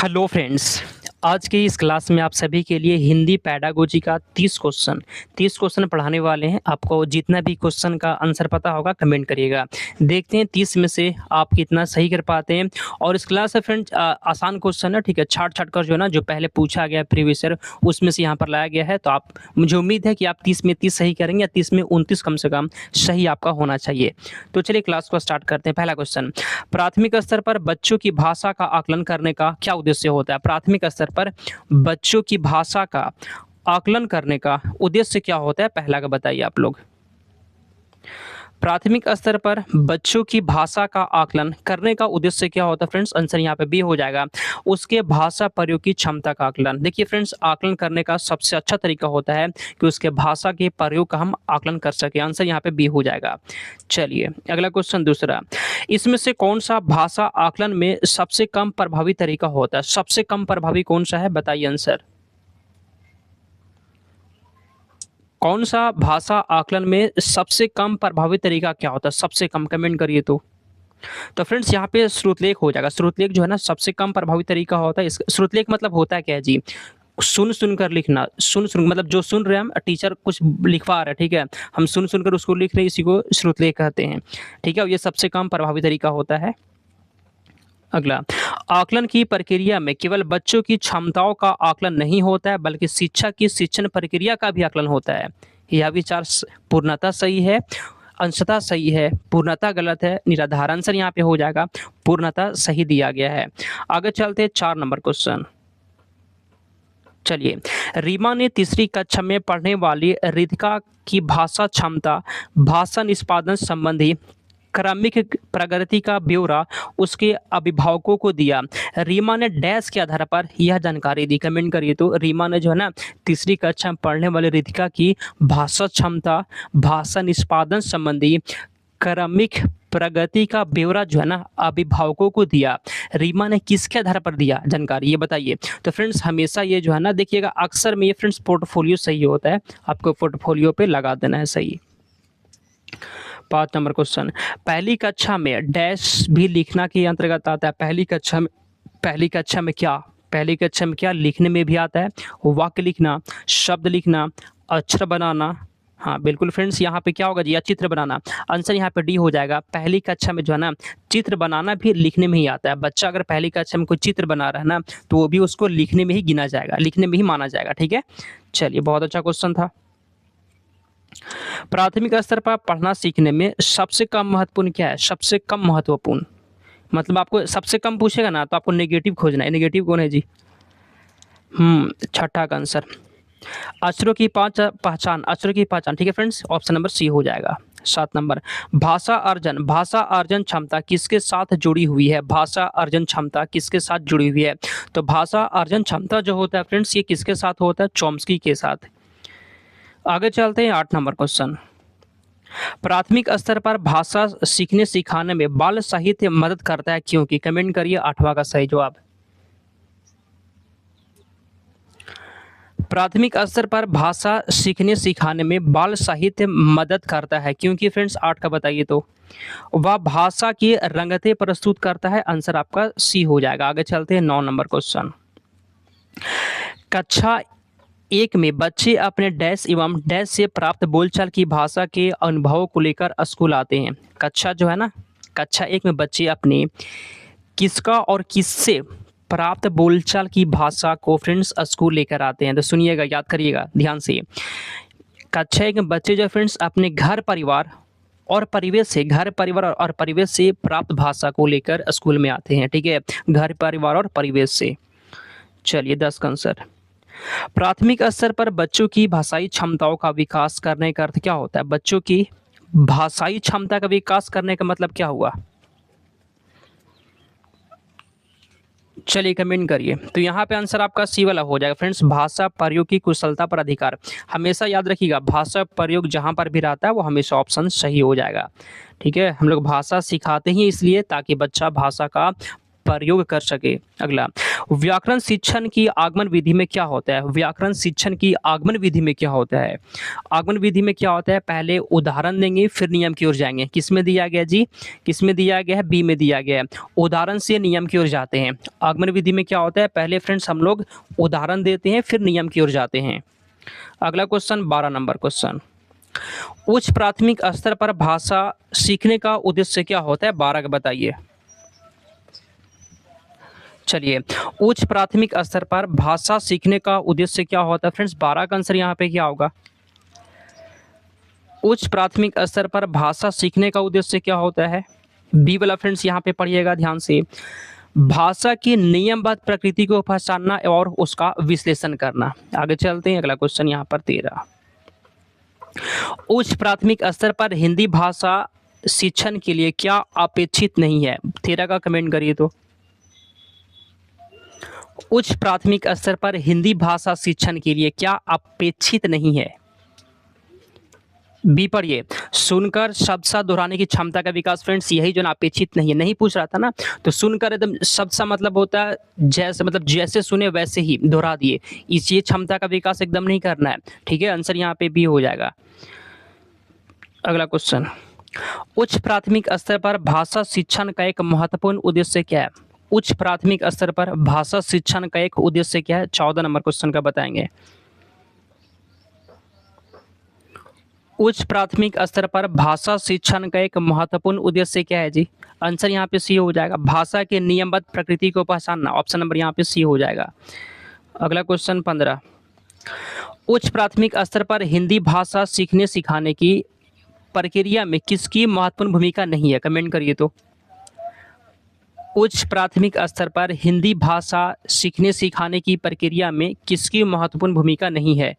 Hello friends. आज की इस क्लास में आप सभी के लिए हिंदी पैडागोजी का 30 क्वेश्चन पढ़ाने वाले हैं। आपको जितना भी क्वेश्चन का आंसर पता होगा कमेंट करिएगा। देखते हैं 30 में से आप कितना सही कर पाते हैं। और इस क्लास में फ्रेंड्स आसान क्वेश्चन है, ठीक है। छाट छाट कर जो है ना, जो पहले पूछा गया प्रीवियस ईयर उसमें से यहाँ पर लाया गया है। तो आप, मुझे उम्मीद है कि आप 30 में 30 सही करेंगे या 30 में 29 कम से कम सही आपका होना चाहिए। तो चलिए क्लास को स्टार्ट करते हैं। पहला क्वेश्चन, प्राथमिक स्तर पर बच्चों की भाषा का आकलन करने का क्या उद्देश्य होता है? प्राथमिक स्तर पर बच्चों की भाषा का आकलन करने का उद्देश्य क्या होता है? पहला का बताइए आप लोग। प्राथमिक स्तर पर बच्चों की भाषा का आकलन करने का उद्देश्य क्या होता है फ्रेंड्स? आंसर यहाँ पे बी हो जाएगा, उसके भाषा प्रयोग की क्षमता का आकलन। देखिए फ्रेंड्स, आकलन करने का सबसे अच्छा तरीका होता है कि उसके भाषा के प्रयोग का हम आकलन कर सके। आंसर यहाँ पे बी हो जाएगा। चलिए अगला क्वेश्चन दूसरा, इसमें से कौन सा भाषा आकलन में सबसे कम प्रभावी तरीका होता है? सबसे कम प्रभावी कौन सा है, बताइए आंसर। कौन सा भाषा आकलन में सबसे कम प्रभावी तरीका क्या होता है? सबसे कम, कमेंट करिए। तो फ्रेंड्स यहाँ पे श्रुतलेख हो जाएगा। श्रुतलेख जो है ना सबसे कम प्रभावी तरीका होता है। इस श्रुतलेख मतलब होता है क्या है जी? सुन सुनकर लिखना। सुन मतलब जो सुन रहे हैं हम, टीचर कुछ लिखवा रहे हैं, ठीक है, हम सुन सुनकर उसको लिख रहे हैं, इसी को श्रुतलेख कहते हैं, ठीक है। ये सबसे कम प्रभावी तरीका होता है। अगला, आकलन की प्रक्रिया में केवल बच्चों की क्षमताओं का आकलन नहीं होता है बल्कि शिक्षा की शिक्षण प्रक्रिया का भी आकलन होता है। यह विचार पूर्णतः सही है, अंशतः सही है, पूर्णतः गलत है, निराधार। आंसर यहाँ पे हो जाएगा पूर्णतः सही दिया गया है। आगे चलते 4 नंबर क्वेश्चन। चलिए, रीमा ने तीसरी कक्षा में पढ़ने वाली रितिका की भाषा क्षमता, भाषा निष्पादन संबंधी क्रमिक प्रगति का ब्यौरा उसके अभिभावकों को दिया। रीमा ने डैश के आधार पर यह जानकारी दी। कमेंट करिए। तो रीमा ने जो है ना तीसरी कक्षा में पढ़ने वाली रितिका की भाषा क्षमता, भाषा निष्पादन संबंधी क्रमिक प्रगति का ब्यौरा जो है ना अभिभावकों को दिया। रीमा ने किसके आधार पर दिया जानकारी, ये बताइए। तो फ्रेंड्स हमेशा ये जो है ना, देखिएगा अक्सर में ये फ्रेंड्स पोर्टफोलियो सही होता है, आपको पोर्टफोलियो पे लगा देना है सही। 5 नंबर क्वेश्चन, पहली कक्षा में डैश भी लिखना के अंतर्गत आता है। पहली कक्षा में क्या, पहली कक्षा में क्या लिखने में भी आता है? वाक्य लिखना, शब्द लिखना, अक्षर बनाना। हाँ बिल्कुल फ्रेंड्स, यहाँ पे क्या होगा जी? या चित्र बनाना। आंसर यहाँ पे डी हो जाएगा। पहली कक्षा में जो है ना चित्र बनाना भी लिखने में ही आता है। बच्चा अगर पहली कक्षा में कोई चित्र बना रहा है ना, तो वो भी उसको लिखने में ही गिना जाएगा, लिखने में ही माना जाएगा, ठीक है। चलिए, बहुत अच्छा क्वेश्चन था। प्राथमिक स्तर पर पढ़ना सीखने में सबसे कम महत्वपूर्ण क्या है? सबसे कम महत्वपूर्ण मतलब आपको सबसे कम पूछेगा ना तो आपको नेगेटिव खोजना है। नेगेटिव कौन है जी? छठा का आंसर, अक्षरों की पहचान, अक्षरों की पहचान, ठीक है फ्रेंड्स। ऑप्शन नंबर सी हो जाएगा। 7 नंबर, भाषा अर्जन, भाषा अर्जन क्षमता किसके साथ जुड़ी हुई है? भाषा अर्जन क्षमता किसके साथ जुड़ी हुई है? तो भाषा अर्जन क्षमता जो होता है फ्रेंड्स, ये किसके साथ होता है? चॉम्स्की के साथ। आगे चलते हैं 8 नंबर क्वेश्चन, प्राथमिक स्तर पर भाषा सीखने सिखाने में बाल साहित्य मदद करता है क्योंकि? कमेंट करिए 8वां का सही जवाब। प्राथमिक स्तर पर भाषा सीखने सिखाने में बाल साहित्य मदद करता है क्योंकि फ्रेंड्स 8 का बताइए। तो वह भाषा की रंगतें प्रस्तुत करता है। आंसर आपका सी हो जाएगा। आगे चलते हैं 9 नंबर क्वेश्चन, कक्षा 1 में बच्चे अपने डैश एवं डैश से प्राप्त बोलचाल की भाषा के अनुभवों को लेकर स्कूल आते हैं। कक्षा जो है ना, कक्षा 1 में बच्चे अपने किसका और किससे प्राप्त बोलचाल की भाषा को फ्रेंड्स स्कूल लेकर आते हैं। तो सुनिएगा, याद करिएगा ध्यान से। कक्षा 1 में बच्चे जो फ्रेंड्स अपने घर परिवार और परिवेश से, घर परिवार और परिवेश से प्राप्त भाषा को लेकर स्कूल में आते हैं, ठीक है। घर परिवार और परिवेश से। चलिए 10 का आंसर, प्राथमिक स्तर पर बच्चों की भाषाई क्षमताओं का विकास करने का अर्थ क्या होता है? बच्चों की भाषाई क्षमता का विकास करने का मतलब क्या हुआ? चलिए कमेंट करिए। तो यहाँ पे आंसर आपका सी वाला हो जाएगा फ्रेंड्स, भाषा प्रयोग की कुशलता पर अधिकार। हमेशा याद रखिएगा, भाषा प्रयोग जहाँ पर भी रहता है वो हमेशा ऑप्शन सही हो जाएगा, ठीक है। हम लोग भाषा सिखाते ही इसलिए ताकि बच्चा भाषा का प्रयोग कर सके। अगला, व्याकरण शिक्षण की आगमन विधि में क्या होता है? व्याकरण शिक्षण की आगमन विधि में क्या होता है? आगमन विधि में क्या होता है? पहले उदाहरण देंगे फिर नियम की ओर जाएंगे। किसमें दिया गया जी? किसमें दिया गया है? बी में दिया गया है। उदाहरण से नियम की ओर जाते हैं। आगमन विधि में क्या होता है? पहले फ्रेंड्स हम लोग उदाहरण देते हैं फिर नियम की ओर जाते हैं। अगला क्वेश्चन 12 नंबर क्वेश्चन, उच्च प्राथमिक स्तर पर भाषा सीखने का उद्देश्य क्या होता है? 12 का बताइए। चलिए, उच्च प्राथमिक स्तर पर भाषा सीखने का उद्देश्य क्या होता है फ्रेंड्स? 12 का आंसर यहाँ पे क्या होगा? उच्च प्राथमिक स्तर पर भाषा सीखने का उद्देश्य क्या होता है? बी वाला फ्रेंड्स यहाँ पे पढ़िएगा ध्यान से, भाषा की नियमबद्ध प्रकृति को पहचानना और उसका विश्लेषण करना। आगे चलते हैं, अगला क्वेश्चन यहाँ पर 13, उच्च प्राथमिक स्तर पर हिंदी भाषा शिक्षण के लिए क्या अपेक्षित नहीं है? 13 का कमेंट करिए तो। उच्च प्राथमिक स्तर पर हिंदी भाषा शिक्षण के लिए क्या अपेक्षित नहीं है? बी पढ़िए, सुनकर शब्द सा दोहराने की क्षमता का विकास। फ्रेंड्स यही जो ना अपेक्षित नहीं है, नहीं पूछ रहा था ना, तो सुनकर एकदम शब्द सा मतलब होता है जैसे, मतलब जैसे सुने वैसे ही दोहरा दिए, इस ये क्षमता का विकास एकदम नहीं करना है। ठीक है, आंसर यहाँ पे बी हो जाएगा। अगला क्वेश्चन, उच्च प्राथमिक स्तर पर भाषा शिक्षण का एक महत्वपूर्ण उद्देश्य क्या है? उच्च प्राथमिक स्तर पर भाषा शिक्षण का एक उद्देश्य क्या है? 14 नंबर क्वेश्चन का बताएंगे। उच्च प्राथमिक स्तर पर भाषा शिक्षण का एक महत्वपूर्ण उद्देश्य क्या है जी? आंसर यहाँ पे सी हो जाएगा, भाषा के नियमबद्ध प्रकृति को पहचानना। ऑप्शन नंबर यहाँ पे सी हो जाएगा। अगला क्वेश्चन 15, उच्च प्राथमिक स्तर पर हिंदी भाषा सीखने सिखाने की प्रक्रिया में किसकी महत्वपूर्ण भूमिका नहीं है? कमेंट करिए तो। उच्च प्राथमिक स्तर पर हिंदी भाषा सीखने सिखाने की प्रक्रिया में किसकी महत्वपूर्ण भूमिका नहीं है?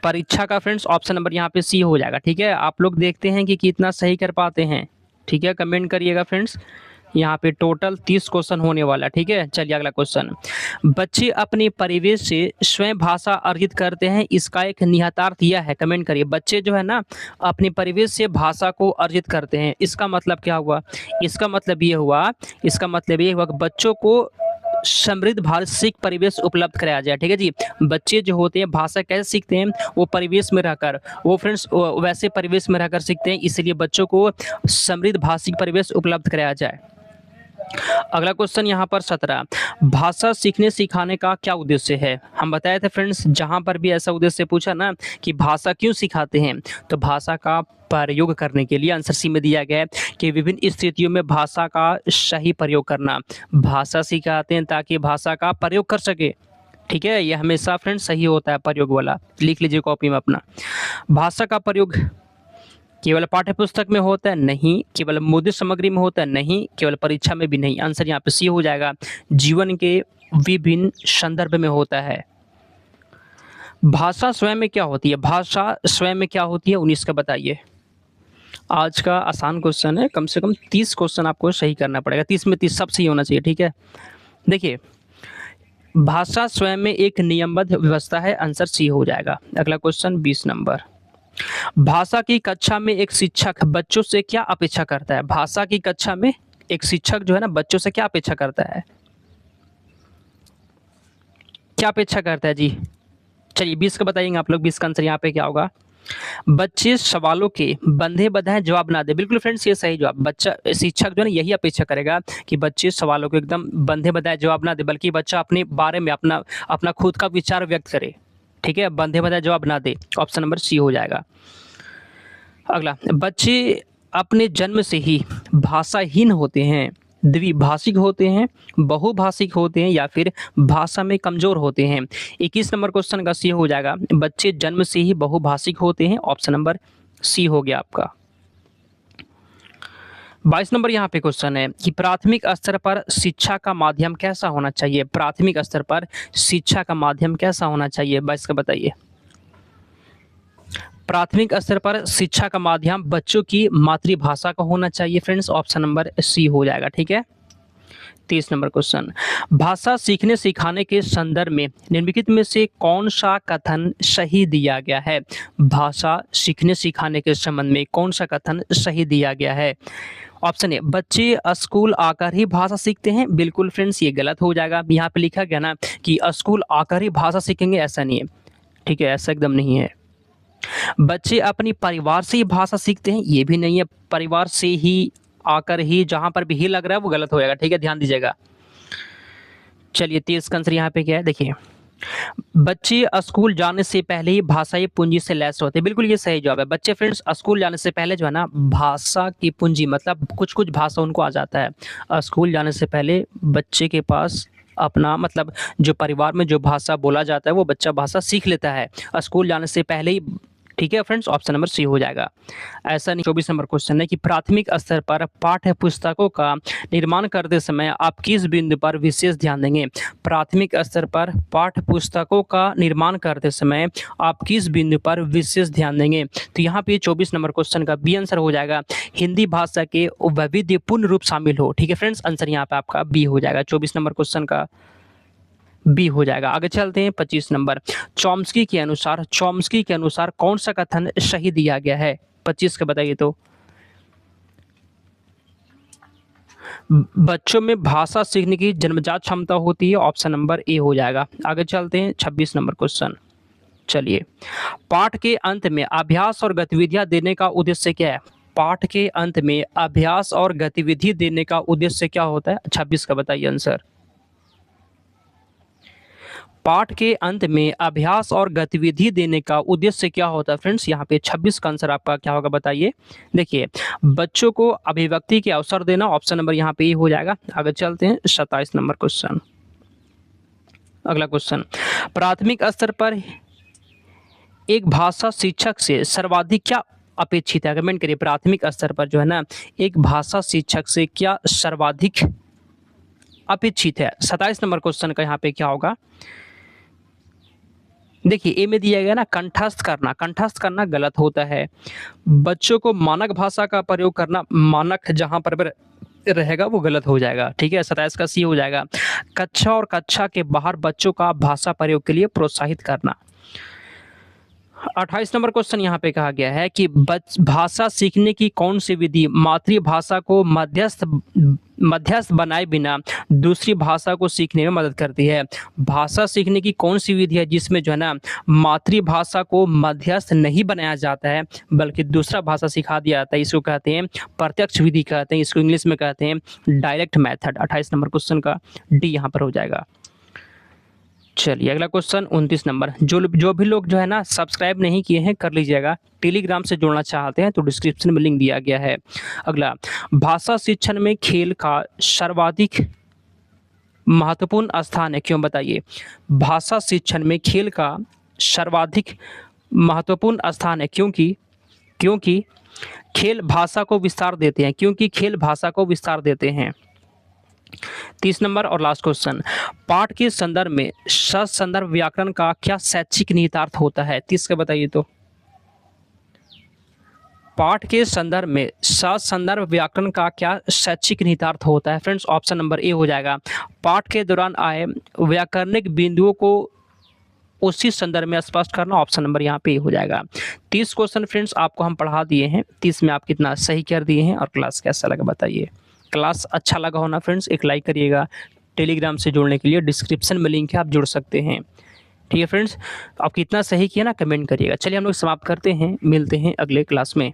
परीक्षा का फ्रेंड्स ऑप्शन नंबर यहाँ पे सी हो जाएगा। ठीक है, आप लोग देखते हैं कि कितना सही कर पाते हैं। ठीक है, कमेंट करिएगा फ्रेंड्स। यहाँ पे टोटल 30 क्वेश्चन होने वाला। ठीक है, चलिए अगला क्वेश्चन, बच्चे अपने परिवेश से स्वयं भाषा अर्जित करते हैं, इसका एक निहितार्थ यह है। कमेंट करिए, बच्चे जो है ना अपने परिवेश से भाषा को अर्जित करते हैं, इसका मतलब क्या हुआ? इसका मतलब ये हुआ कि बच्चों को समृद्ध भाषिक परिवेश उपलब्ध कराया जाए। ठीक है जी, बच्चे जो होते हैं भाषा कैसे सीखते हैं? वो परिवेश में रहकर, वो फ्रेंड्स वैसे परिवेश में रहकर सीखते हैं, इसलिए बच्चों को समृद्ध भाषिक परिवेश उपलब्ध कराया जाए। अगला क्वेश्चन यहाँ पर 17, भाषा सीखने सिखाने का क्या उद्देश्य है? हम बताए थे फ्रेंड्स, जहाँ पर भी ऐसा उद्देश्य पूछा ना कि भाषा क्यों सिखाते हैं, तो भाषा का प्रयोग करने के लिए। आंसर सी में दिया गया है कि विभिन्न स्थितियों में भाषा का सही प्रयोग करना। भाषा सिखाते हैं ताकि भाषा का प्रयोग कर सके। ठीक है, ये हमेशा फ्रेंड्स सही होता है प्रयोग वाला, लिख लीजिए कॉपी में अपना। भाषा का प्रयोग केवल पाठ्य पुस्तक में होता है? नहीं। केवल मुद्रित सामग्री में होता है? नहीं। केवल परीक्षा में भी नहीं। आंसर यहाँ पे सी हो जाएगा, जीवन के विभिन्न संदर्भ में होता है। भाषा स्वयं में क्या होती है? भाषा स्वयं में क्या होती है? 19 का बताइए। आज का आसान क्वेश्चन है, कम से कम 30 क्वेश्चन आपको सही करना पड़ेगा। 30 में 30 सब सही होना चाहिए। ठीक है, देखिए, भाषा स्वयं में एक नियमबद्ध व्यवस्था है। आंसर सी हो जाएगा। अगला क्वेश्चन 20 नंबर, भाषा की कक्षा में एक शिक्षक बच्चों से क्या अपेक्षा करता है? भाषा की कक्षा में एक शिक्षक जो है ना बच्चों से क्या अपेक्षा करता है? क्या अपेक्षा करता है जी? चलिए 20 का बताइएगा आप लोग। 20 का आंसर यहाँ पे क्या होगा? बच्चे सवालों के बंधे बधाए जवाब ना दे। बिल्कुल फ्रेंड्स, ये सही जवाब। बच्चा शिक्षक जो है ना यही अपेक्षा करेगा कि बच्चे सवालों को एकदम बंधे बधाए जवाब ना दे, बल्कि बच्चा अपने बारे में अपना खुद का विचार व्यक्त करे। ठीक है, बंधे बधाए जवाब ना दे। ऑप्शन नंबर सी हो जाएगा। अगला, बच्चे अपने जन्म से ही भाषाहीन होते हैं, द्विभाषिक होते हैं, बहुभाषिक होते हैं, या फिर भाषा में कमजोर होते हैं? 21 नंबर क्वेश्चन का सी हो जाएगा, बच्चे जन्म से ही बहुभाषिक होते हैं। ऑप्शन नंबर सी हो गया आपका। 22 नंबर यहाँ पे क्वेश्चन है कि प्राथमिक स्तर पर शिक्षा का माध्यम कैसा होना चाहिए? प्राथमिक स्तर पर शिक्षा का माध्यम कैसा होना चाहिए? 22 का बताइए। प्राथमिक स्तर पर शिक्षा का माध्यम बच्चों की मातृभाषा का होना चाहिए फ्रेंड्स। ऑप्शन नंबर सी हो जाएगा। ठीक है, 30 नंबर क्वेश्चन, भाषा सीखने सिखाने के संदर्भ में निम्नलिखित में से कौन सा कथन सही दिया गया है? भाषा सीखने सिखाने के संबंध में कौन सा कथन सही दिया गया है? ऑप्शन ए, बच्चे स्कूल आकर ही भाषा सीखते हैं। बिल्कुल फ्रेंड्स, ये गलत हो जाएगा। यहाँ पे लिखा गया ना कि स्कूल आकर ही भाषा सीखेंगे, ऐसा नहीं है। ठीक है, ऐसा एकदम नहीं है। बच्चे अपनी परिवार से ही भाषा सीखते हैं, ये भी नहीं है। परिवार से ही, आकर ही, जहां पर भी ही लग रहा है वो गलत हो जाएगा। ठीक है, ध्यान दीजिएगा। चलिए 30 का आंसर यहाँ पे क्या है, देखिए, बच्चे स्कूल जाने से पहले ही भाषाई पूंजी से लैस होते हैं। बिल्कुल ये सही जवाब है। बच्चे फ्रेंड्स स्कूल जाने से पहले जो है ना, भाषा की पूंजी मतलब कुछ कुछ भाषा उनको आ जाता है। स्कूल जाने से पहले बच्चे के पास अपना मतलब जो परिवार में जो भाषा बोला जाता है वो बच्चा भाषा सीख लेता है स्कूल जाने से पहले ही। ठीक है फ्रेंड्स, ऑप्शन नंबर सी हो जाएगा। ऐसा नहीं। 24 नंबर क्वेश्चन है कि प्राथमिक स्तर पर पाठ्य पुस्तकों का निर्माण करते समय आप किस बिंदु पर विशेष ध्यान देंगे। प्राथमिक स्तर पर पाठ्य पुस्तकों का निर्माण करते समय आप किस बिंदु पर विशेष ध्यान देंगे। तो यहाँ पे 24 नंबर क्वेश्चन का बी आंसर हो जाएगा, हिंदी भाषा के वैविध्यपूर्ण रूप शामिल हो। ठीक है फ्रेंड्स, आंसर यहाँ पे आपका बी हो जाएगा। 24 नंबर क्वेश्चन का बी हो जाएगा। आगे चलते हैं 25 नंबर। चॉम्स्की के अनुसार कौन सा कथन सही दिया गया है। 25 का बताइए तो। बच्चों में भाषा सीखने की जन्मजात क्षमता होती है, ऑप्शन नंबर ए हो जाएगा। आगे चलते हैं 26 नंबर क्वेश्चन। चलिए, पाठ के अंत में अभ्यास और गतिविधियां देने का उद्देश्य क्या है। पाठ के अंत में अभ्यास और गतिविधि देने का उद्देश्य क्या होता है। 26 का बताइए आंसर। पाठ के अंत में अभ्यास और गतिविधि देने का उद्देश्य क्या होता है फ्रेंड्स। यहाँ पे 26 का आंसर आपका क्या होगा बताइए। देखिए, बच्चों को अभिव्यक्ति के अवसर देना, ऑप्शन नंबर यहाँ पे ही हो जाएगा। आगे चलते हैं 27 नंबर क्वेश्चन। अगला क्वेश्चन, प्राथमिक स्तर पर एक भाषा शिक्षक से सर्वाधिक क्या अपेक्षित है। कमेंट करिए, प्राथमिक स्तर पर जो है ना, एक भाषा शिक्षक से क्या सर्वाधिक अपेक्षित है। 27 नंबर क्वेश्चन का यहाँ पे क्या होगा, देखिए ए में दिया गया ना, कंठस्थ करना गलत होता है। बच्चों को मानक भाषा का प्रयोग करना, मानक जहां पर रहेगा वो गलत हो जाएगा। ठीक है, 27 का सी हो जाएगा। कक्षा और कक्षा के बाहर बच्चों का भाषा प्रयोग के लिए प्रोत्साहित करना। 28 नंबर क्वेश्चन यहाँ पे कहा गया है कि भाषा सीखने की कौन सी विधि मातृभाषा को मध्यस्थ बनाए बिना दूसरी भाषा को सीखने में मदद करती है। भाषा सीखने की कौन सी विधि है जिसमें जो है ना, मातृभाषा को मध्यस्थ नहीं बनाया जाता है बल्कि दूसरा भाषा सिखा दिया जाता है। इसको कहते हैं प्रत्यक्ष विधि कहते हैं, इसको इंग्लिश में कहते हैं डायरेक्ट मेथड। 28 नंबर क्वेश्चन का डी यहाँ पर हो जाएगा। चलिए अगला क्वेश्चन 29 नंबर। जो भी लोग जो है ना सब्सक्राइब नहीं किए हैं कर लीजिएगा। टेलीग्राम से जुड़ना चाहते हैं तो डिस्क्रिप्शन में लिंक दिया गया है। अगला, भाषा शिक्षण में खेल का सर्वाधिक महत्वपूर्ण स्थान है, क्यों बताइए। भाषा शिक्षण में खेल का सर्वाधिक महत्वपूर्ण स्थान है क्योंकि खेल भाषा को विस्तार देते हैं, 30 नंबर और लास्ट क्वेश्चन, पाठ के संदर्भ में ससंदर्भ व्याकरण का क्या शैक्षिक निहितार्थ होता है। 30 का बताइए तो। पाठ के संदर्भ में ससंदर्भ व्याकरण का क्या शैक्षिक निहितार्थ होता है फ्रेंड्स, ऑप्शन नंबर ए हो जाएगा। पाठ के दौरान आए व्याकरणिक बिंदुओं को उसी संदर्भ में स्पष्ट करना, ऑप्शन नंबर यहाँ पे हो जाएगा। 30 क्वेश्चन फ्रेंड्स आपको हम पढ़ा दिए हैं, 30 में आप कितना सही कर दिए हैं और क्लास कैसा लगा बताइए। क्लास अच्छा लगा होना फ्रेंड्स, एक लाइक करिएगा। टेलीग्राम से जुड़ने के लिए डिस्क्रिप्शन में लिंक है, आप जुड़ सकते हैं। ठीक है फ्रेंड्स, आप कितना सही किया ना कमेंट करिएगा। चलिए हम लोग समाप्त करते हैं, मिलते हैं अगले क्लास में।